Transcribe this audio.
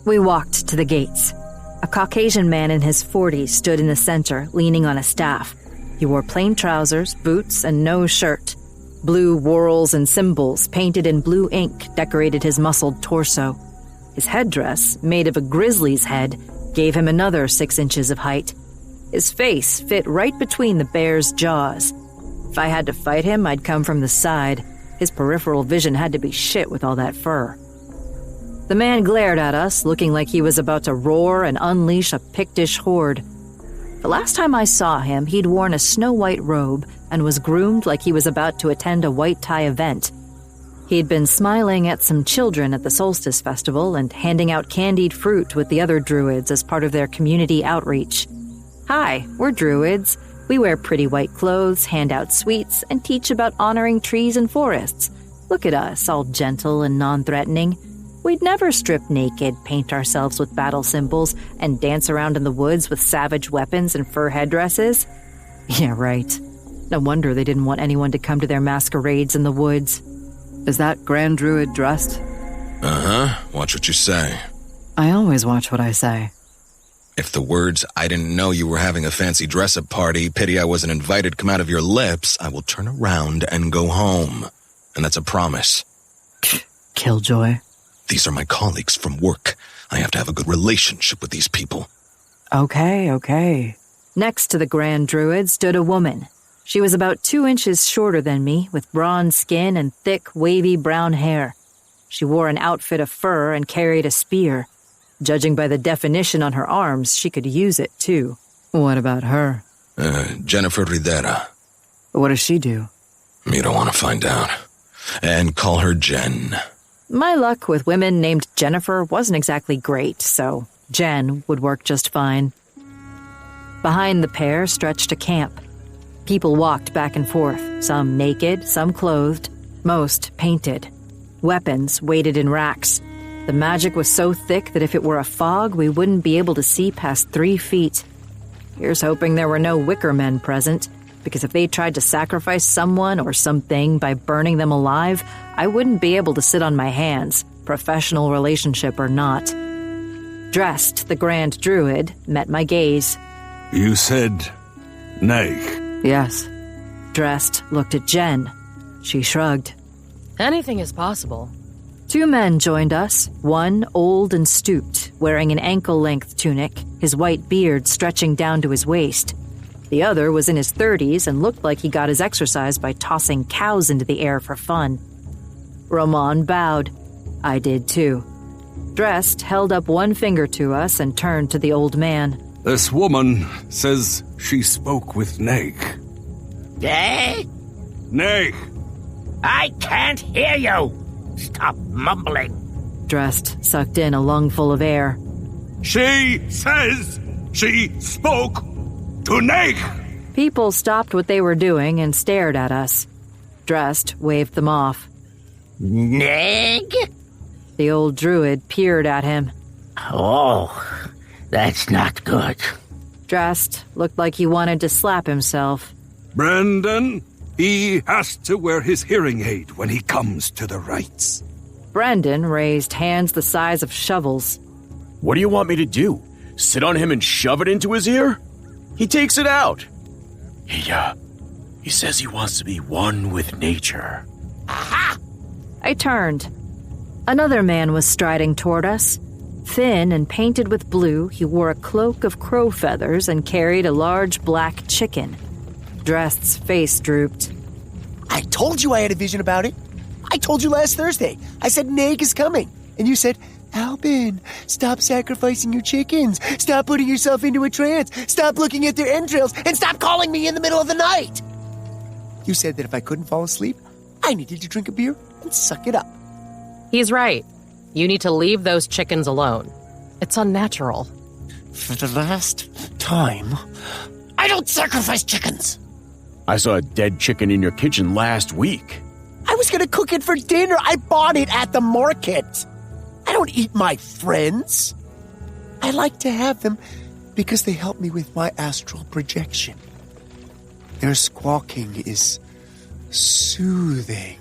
We walked to the gates. A Caucasian man in his 40s stood in the center, leaning on a staff. He wore plain trousers, boots, and no shirt. Blue whorls and symbols painted in blue ink decorated his muscled torso. His headdress, made of a grizzly's head, gave him another 6 inches of height. His face fit right between the bear's jaws. If I had to fight him, I'd come from the side. His peripheral vision had to be shit with all that fur. The man glared at us, looking like he was about to roar and unleash a Pictish horde. The last time I saw him, he'd worn a snow-white robe and was groomed like he was about to attend a white tie event. He'd been smiling at some children at the Solstice Festival and handing out candied fruit with the other druids as part of their community outreach. Hi, we're druids. We wear pretty white clothes, hand out sweets, and teach about honoring trees and forests. Look at us, all gentle and non-threatening. We'd never strip naked, paint ourselves with battle symbols, and dance around in the woods with savage weapons and fur headdresses. Yeah, right. No wonder they didn't want anyone to come to their masquerades in the woods. Is that Grand Druid dressed? Uh-huh. Watch what you say. I always watch what I say. If the words, "I didn't know you were having a fancy dress-up party, pity I wasn't invited," come out of your lips, I will turn around and go home. And that's a promise. Killjoy. These are my colleagues from work. I have to have a good relationship with these people. Okay. Next to the Grand Druid stood a woman. She was about 2 inches shorter than me, with bronze skin and thick, wavy brown hair. She wore an outfit of fur and carried a spear. Judging by the definition on her arms, she could use it, too. What about her? Jennifer Rivera. What does she do? You don't want to find out. And call her Jen. My luck with women named Jennifer wasn't exactly great, so Jen would work just fine. Behind the pair stretched a camp. People walked back and forth, some naked, some clothed, most painted. Weapons waited in racks. The magic was so thick that if it were a fog, we wouldn't be able to see past 3 feet. Here's hoping there were no wicker men present, because if they tried to sacrifice someone or something by burning them alive, I wouldn't be able to sit on my hands, professional relationship or not. Dressed, the Grand Druid met my gaze. You said nay. Yes. Dressed looked at Jen. She shrugged. Anything is possible. 2 men joined us, one old and stooped, wearing an ankle-length tunic, his white beard stretching down to his waist. The other was in his 30s and looked like he got his exercise by tossing cows into the air for fun. Roman bowed. I did too. Dressed held up one finger to us and turned to the old man. This woman says she spoke with Nag. Eh? Nag! I can't hear you! Stop mumbling. Dressed sucked in a lungful of air. She says she spoke to Nag! People stopped what they were doing and stared at us. Dressed waved them off. Nag? The old druid peered at him. Oh, that's not good. Dressed looked like he wanted to slap himself. Brandon, he has to wear his hearing aid when he comes to the rites. Brendan raised hands the size of shovels. What do you want me to do? Sit on him and shove it into his ear? He takes it out. He says he wants to be one with nature. Aha! I turned. Another man was striding toward us. Thin and painted with blue, he wore a cloak of crow feathers and carried a large black chicken. Dressed's face drooped. I told you I had a vision about it. I told you last Thursday. I said Nag is coming. And you said, Albin, stop sacrificing your chickens. Stop putting yourself into a trance. Stop looking at their entrails. And stop calling me in the middle of the night. You said that if I couldn't fall asleep, I needed to drink a beer and suck it up. He's right. You need to leave those chickens alone. It's unnatural. For the last time, I don't sacrifice chickens. I saw a dead chicken in your kitchen last week. I was going to cook it for dinner. I bought it at the market. I don't eat my friends. I like to have them because they help me with my astral projection. Their squawking is soothing.